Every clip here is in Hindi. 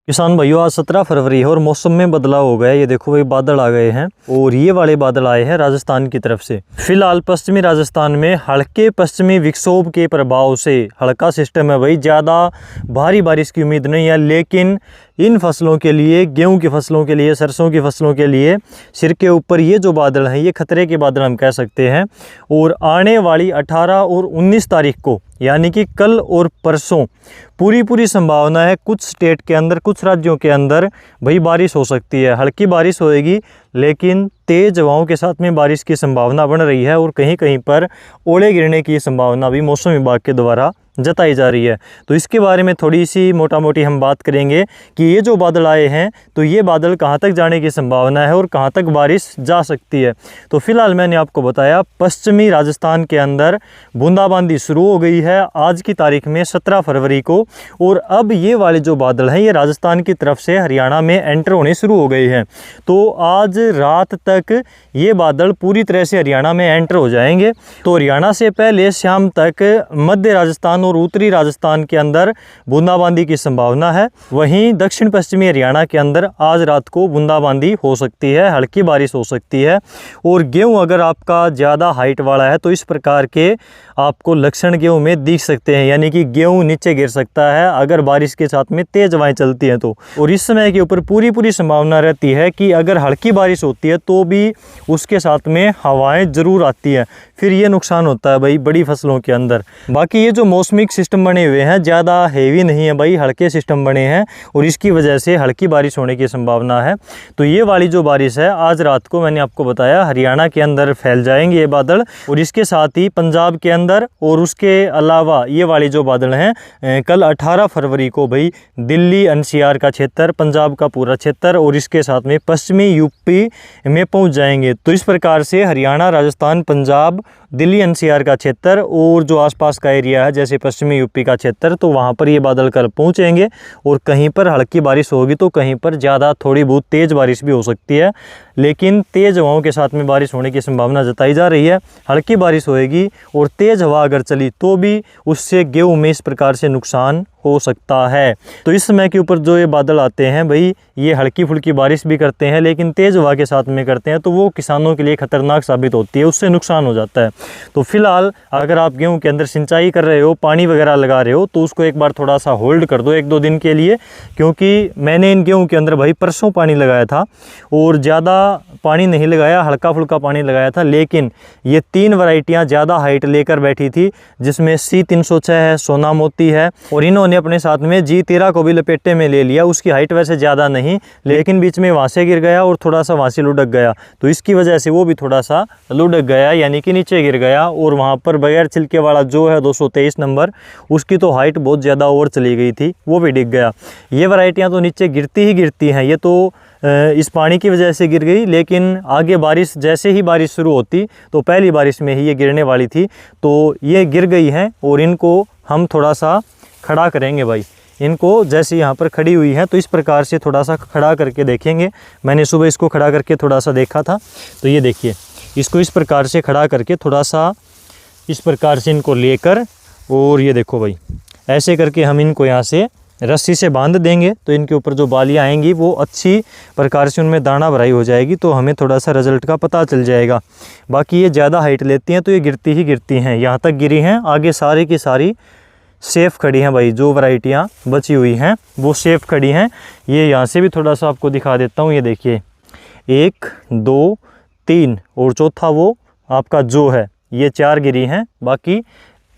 किसान भाइयों, आज 17 फरवरी है और मौसम में बदलाव हो गया है। ये देखो भाई, बादल आ गए हैं और ये वाले बादल आए हैं राजस्थान की तरफ से। फिलहाल पश्चिमी राजस्थान में हल्के पश्चिमी विक्षोभ के प्रभाव से हल्का सिस्टम है भाई, ज़्यादा भारी बारिश की उम्मीद नहीं है। लेकिन इन फसलों के लिए, गेहूं की फसलों के लिए, सरसों की फसलों के लिए सिर के ऊपर ये जो बादल हैं, ये खतरे के बादल हम कह सकते हैं। और आने वाली 18 और 19 तारीख को, यानी कि कल और परसों, पूरी संभावना है कुछ स्टेट के अंदर, कुछ राज्यों के अंदर भाई बारिश हो सकती है। हल्की बारिश होएगी, लेकिन तेज हवाओं के साथ में बारिश की संभावना बन रही है और कहीं कहीं पर ओले गिरने की संभावना भी मौसम विभाग के द्वारा जताई जा रही है। तो इसके बारे में थोड़ी सी मोटा मोटी हम बात करेंगे कि ये जो बादल आए हैं, तो ये बादल कहाँ तक जाने की संभावना है और कहाँ तक बारिश जा सकती है। तो फिलहाल मैंने आपको बताया, पश्चिमी राजस्थान के अंदर बूंदाबांदी शुरू हो गई है आज की तारीख में 17 फरवरी को। और अब ये वाले जो बादल हैं, ये राजस्थान की तरफ से हरियाणा में एंटर होने शुरू हो गए हैं। तो आज रात तक ये बादल पूरी तरह से हरियाणा में एंटर हो जाएंगे। तो हरियाणा से पहले शाम तक मध्य राजस्थान और उत्तरी राजस्थान के अंदर बूंदाबांदी की संभावना है। वहीं दक्षिण पश्चिमी हरियाणा के अंदर आज रात को बूंदाबांदी हो सकती है, हल्की बारिश हो सकती है। और गेहूं अगर आपका ज़्यादा हाइट वाला है तो इस प्रकार के आपको लक्षण गेहूं में दिख सकते हैं, यानी कि गेहूं नीचे गिर सकता है अगर बारिश के साथ में तेज हवाएं चलती हैं तो। और इस समय के ऊपर पूरी संभावना रहती है कि अगर हल्की बारिश होती है तो भी उसके साथ में हवाएं जरूर आती हैं, फिर ये नुकसान होता है भाई बड़ी फसलों के अंदर। बाकी ये जो मौसमी सिस्टम बने हुए हैं, ज़्यादा हेवी नहीं है भाई, हल्के सिस्टम बने हैं और इसकी वजह से हल्की बारिश होने की संभावना है। तो ये वाली जो बारिश है, आज रात को मैंने आपको बताया हरियाणा के अंदर फैल जाएंगे ये बादल, और इसके साथ ही पंजाब के अंदर, और उसके अलावा ये वाली जो बादल हैं कल 18 फरवरी को भाई दिल्ली एनसीआर का क्षेत्र, पंजाब का पूरा क्षेत्र और इसके साथ में पश्चिमी यूपी में पहुँच जाएंगे। तो इस प्रकार से हरियाणा, राजस्थान, पंजाब, दिल्ली एनसीआर का क्षेत्र और जो आसपास का एरिया है जैसे पश्चिमी यूपी का क्षेत्र, तो वहाँ पर ये बादल कल पहुँचेंगे। और कहीं पर हल्की बारिश होगी तो कहीं पर ज़्यादा थोड़ी बहुत तेज़ बारिश भी हो सकती है, लेकिन तेज़ हवाओं के साथ में बारिश होने की संभावना जताई जा रही है। हल्की बारिश होएगी और तेज़ हवा अगर चली तो भी उससे गेहूं में इस प्रकार से नुकसान हो सकता है। तो इस समय के ऊपर जो ये बादल आते हैं भाई, ये हल्की फुल्की बारिश भी करते हैं लेकिन तेज़ हवा के साथ में करते हैं, तो वो किसानों के लिए खतरनाक साबित होती है, उससे नुकसान हो जाता है। तो फिलहाल अगर आप गेहूं के अंदर सिंचाई कर रहे हो, पानी वगैरह लगा रहे हो, तो उसको एक बार थोड़ा सा होल्ड कर दो 1-2 दिन के लिए, क्योंकि मैंने इन गेहूं के अंदर भाई परसों पानी लगाया था और ज़्यादा पानी नहीं लगाया, हल्का फुल्का पानी लगाया था। लेकिन ये 3 वैरायटियाँ ज़्यादा हाइट लेकर बैठी थी, जिसमें C306 है, सोना मोती है, और इन्होंने अपने साथ में G13 को भी लपेटे में ले लिया। उसकी हाइट वैसे ज़्यादा नहीं, लेकिन बीच में वहाँ से गिर गया और थोड़ा सा वहाँ से लुढ़क गया, तो इसकी वजह से वो भी थोड़ा सा लुढ़क गया, यानी कि नीचे गिर गया। और वहाँ पर बगैर छिलके वाला जो है 223 नंबर, उसकी तो हाइट बहुत ज़्यादा ओवर चली गई थी, वो भी डिग गया। ये वैरायटियाँ तो नीचे गिरती ही गिरती हैं, ये तो इस पानी की वजह से गिर गई, लेकिन आगे बारिश, जैसे ही बारिश शुरू होती तो पहली बारिश में ही ये गिरने वाली थी, तो ये गिर गई हैं। और इनको हम थोड़ा सा खड़ा करेंगे भाई, इनको जैसे यहाँ पर खड़ी हुई हैं तो इस प्रकार से थोड़ा सा खड़ा करके देखेंगे। मैंने सुबह इसको खड़ा करके थोड़ा सा देखा था, तो ये देखिए, इसको इस प्रकार से खड़ा करके थोड़ा सा इस प्रकार से इनको लेकर, और ये देखो भाई, ऐसे करके हम इनको यहाँ से रस्सी से बांध देंगे तो इनके ऊपर जो बालियाँ आएंगी वो अच्छी प्रकार से उनमें दाना भराई हो जाएगी, तो हमें थोड़ा सा रिजल्ट का पता चल जाएगा। बाकी ये ज़्यादा हाइट लेती हैं तो ये गिरती ही गिरती हैं, यहाँ तक गिरी हैं, आगे सारी की सारी सेफ खड़ी हैं भाई। जो वैरायटियाँ बची हुई हैं वो सेफ खड़ी हैं। ये यहाँ से भी थोड़ा सा आपको दिखा देता हूँ, ये देखिए 1, 2, 3 और चौथा वो आपका जो है, ये 4 गिरी हैं। बाकी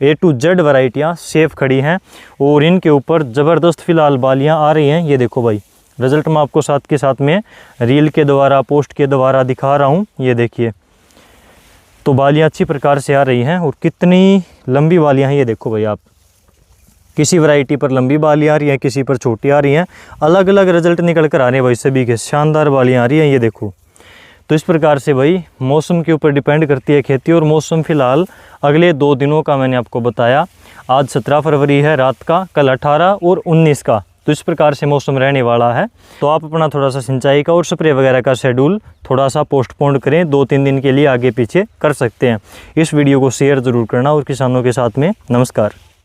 A to Z वैरायटियाँ सेफ खड़ी हैं और इनके ऊपर ज़बरदस्त फ़िलहाल बालियाँ आ रही हैं। ये देखो भाई, रिज़ल्ट मैं आपको साथ के साथ में रील के द्वारा, पोस्ट के द्वारा दिखा रहा हूँ। ये देखिए, तो बालियाँ अच्छी प्रकार से आ रही हैं और कितनी लंबी बालियाँ हैं, ये देखो भाई आप। किसी वैरायटी पर लंबी बालियाँ आ रही हैं, किसी पर छोटी आ रही हैं, अलग अलग रिजल्ट निकल कर आ रहे हैं भाई, सभी के शानदार बालियाँ आ रही हैं, ये देखो। तो इस प्रकार से भाई मौसम के ऊपर डिपेंड करती है खेती, और मौसम फ़िलहाल अगले 2 दिनों का मैंने आपको बताया। आज 17 फरवरी है रात का, कल 18 और 19 का, तो इस प्रकार से मौसम रहने वाला है। तो आप अपना थोड़ा सा सिंचाई का और स्प्रे वगैरह का शेड्यूल थोड़ा सा पोस्टपोन करें, 2-3 दिन के लिए आगे पीछे कर सकते हैं। इस वीडियो को शेयर ज़रूर करना और किसानों के साथ में। नमस्कार।